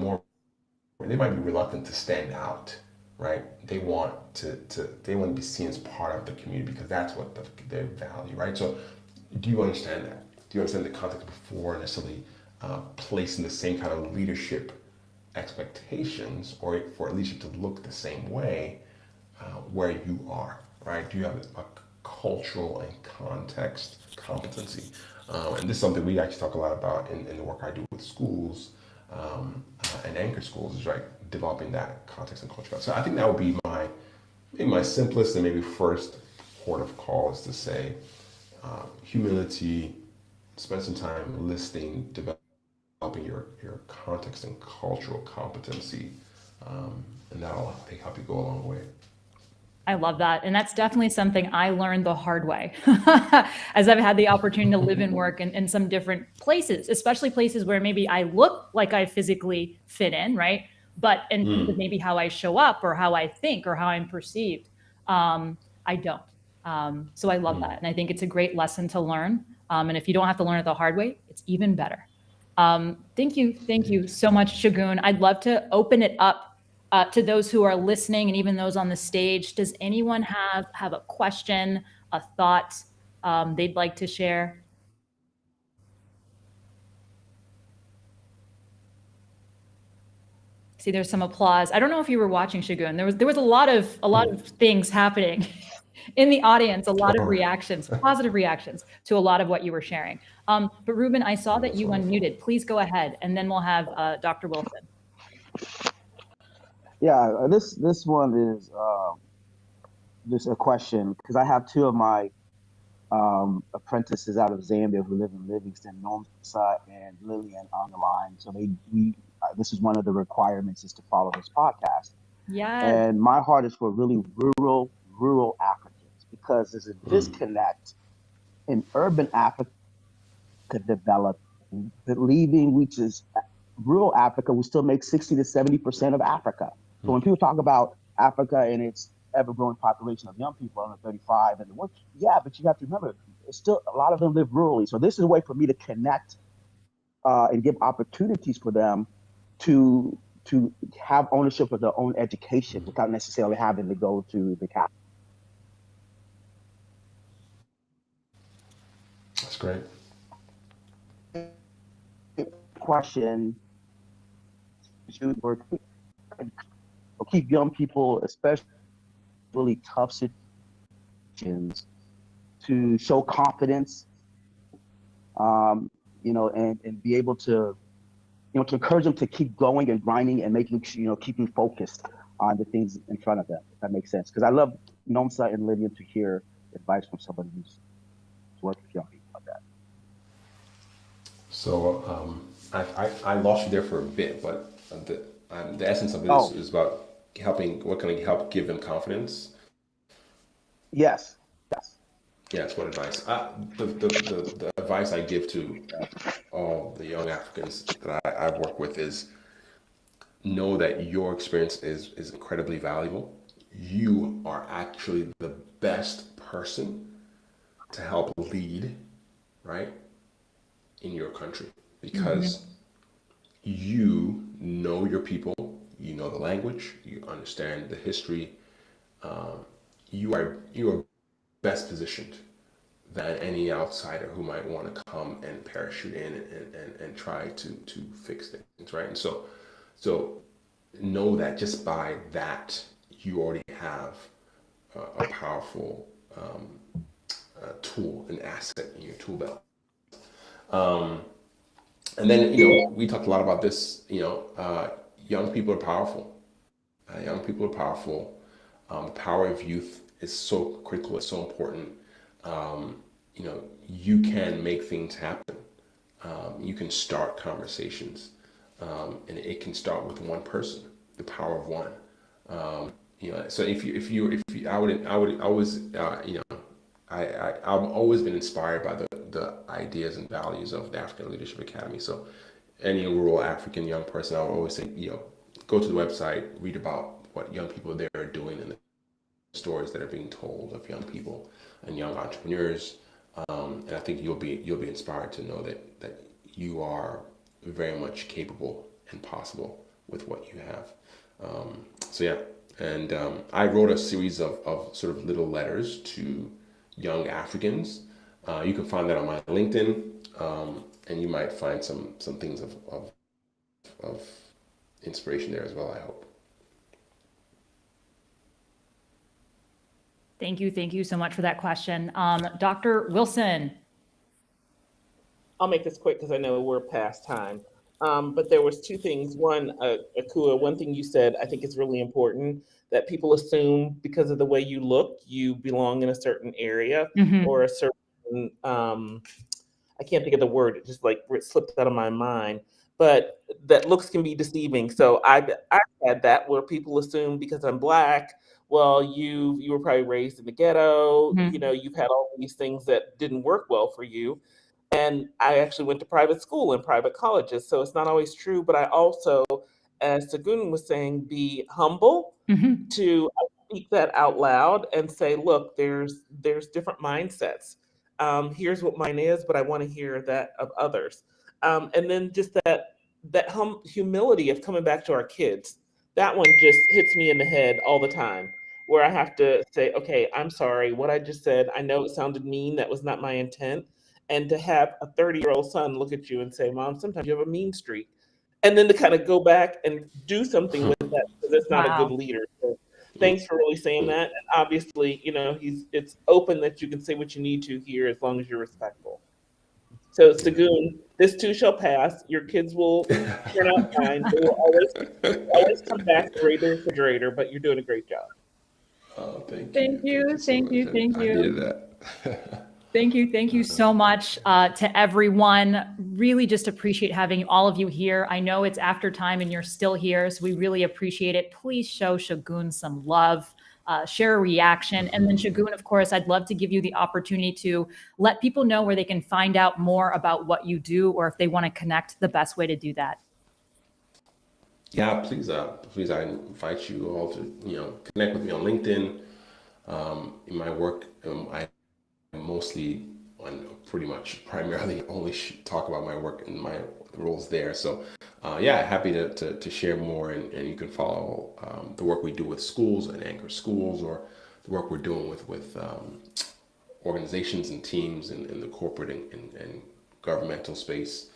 reluctant to stand out. Right? They want to be seen as part of the community because that's what they value, right? So, do you understand that? Do you understand the context before necessarily placing the same kind of leadership expectations, or for leadership to look the same way where you are, right? Do you have a cultural and context competency. And this is something we actually talk a lot about in the work I do with schools and anchor schools, is right, developing that context and culture. So I think that would be my simplest and maybe first port of call, is to say humility, spend some time listening, developing your context and cultural competency, and that'll, I think, help you go a long way. I love that. And that's definitely something I learned the hard way as I've had the opportunity to live and work in some different places, especially places where maybe I look like I physically fit in, right? But in terms of maybe how I show up or how I think or how I'm perceived, I don't. So I love that. And I think it's a great lesson to learn. And if you don't have to learn it the hard way, it's even better. Thank you so much, Segun. I'd love to open it up to those who are listening and even those on the stage. Does anyone have a question, a thought they'd like to share? See, there's some applause. I don't know if you were watching, Segun. There was a lot of things happening in the audience, a lot of reactions, positive reactions to a lot of what you were sharing. But Ruben, I saw that you unmuted. Please go ahead, and then we'll have Dr. Wilson. Yeah, this one is just a question, because I have two of my apprentices out of Zambia who live in Livingston, Nyame-Mensah and Lillian, on the line. So this is one of the requirements, is to follow this podcast. Yeah. And my heart is for really rural Africans, because there's a disconnect in urban Africa developing, believing which is rural Africa will still make 60 to 70% of Africa. So when people talk about Africa and its ever-growing population of young people under 35 and the work, yeah, but you have to remember, it's still a lot of them live rurally. So this is a way for me to connect and give opportunities for them to have ownership of their own education without necessarily having to go to the capital. That's great. Question: keep young people, especially really tough situations, to show confidence, and be able to, to encourage them to keep going and grinding and making, keeping focused on the things in front of them, if that makes sense. Because I love Nyame-Mensah and Lillian to hear advice from somebody who's worked with young people like that. So I lost you there for a bit, but the essence of it is about helping. What can I help give them confidence? Yes. Yes. What advice? The advice I give to all the young Africans that I work with is, know that your experience is incredibly valuable. You are actually the best person to help lead, right, in your country, because you know your people, you know the language, you understand the history. You are best positioned than any outsider who might want to come and parachute in and try to fix things, right? And so know that just by that, you already have a powerful tool, an asset in your tool belt. And then, we talked a lot about this, young people are powerful. Young people are powerful. The power of youth is so critical, it's so important. You can make things happen. You can start conversations, and it can start with one person, the power of one. So I would always, I've always been inspired by the ideas and values of the African Leadership Academy. So any rural African young person, I would always say, go to the website, read about what young people there are doing and the stories that are being told of young people and young entrepreneurs. And I think you'll be inspired to know that you are very much capable and possible with what you have. And I wrote a series of sort of little letters to young Africans. You can find that on my LinkedIn, and you might find some things of inspiration there as well, I hope. Thank you so much for that question. Dr. Wilson. I'll make this quick because I know we're past time. But there was two things. One, Akua, one thing you said I think is really important, that people assume because of the way you look, you belong in a certain area or a certain, I can't think of the word, it just like it slipped out of my mind, but that looks can be deceiving. So I've had that where people assume because I'm Black, well, you were probably raised in the ghetto, you know, you've had all these things that didn't work well for you. And I actually went to private school and private colleges, so it's not always true. But I also, as Segun was saying, be humble to speak that out loud and say, look, there's different mindsets. Here's what mine is, but I want to hear that of others. And then just that humility of coming back to our kids. That one just hits me in the head all the time, where I have to say, okay, I'm sorry, what I just said, I know it sounded mean, that was not my intent. And to have a 30-year-old son look at you and say, Mom, sometimes you have a mean streak. And then to kind of go back and do something with that, because it's not a good leader. So thanks for really saying that. And obviously, you know, it's open that you can say what you need to here as long as you're respectful. So Segun, this too shall pass. Your kids will turn out fine. They will always come back to raid the refrigerator, but you're doing a great job. Oh, thank you. Thank you. I needed that. Thank you so much to everyone. Really just appreciate having all of you here. I know it's after time and you're still here, so we really appreciate it. Please show Segun some love, share a reaction. And then Segun, of course, I'd love to give you the opportunity to let people know where they can find out more about what you do, or if they want to connect, the best way to do that. Yeah, please, I invite you all to, connect with me on LinkedIn. In my work, I mostly pretty much primarily only talk about my work and my roles there. So happy to share more, and you can follow the work we do with schools and Anchor Schools, or the work we're doing with organizations and teams in the corporate and governmental space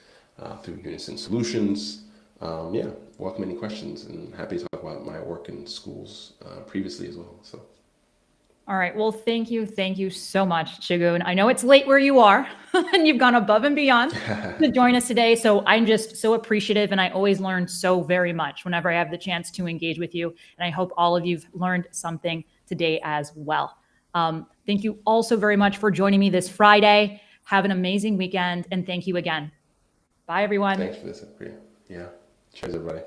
through Unison Solutions. Welcome any questions, and happy to talk about my work in schools previously as well. So. All right. Well, thank you so much, Segun. I know it's late where you are, and you've gone above and beyond to join us today. So I'm just so appreciative, and I always learn so very much whenever I have the chance to engage with you. And I hope all of you've learned something today as well. Thank you also very much for joining me this Friday. Have an amazing weekend, and thank you again. Bye, everyone. Thanks for this, Priya. Yeah. Cheers, everybody.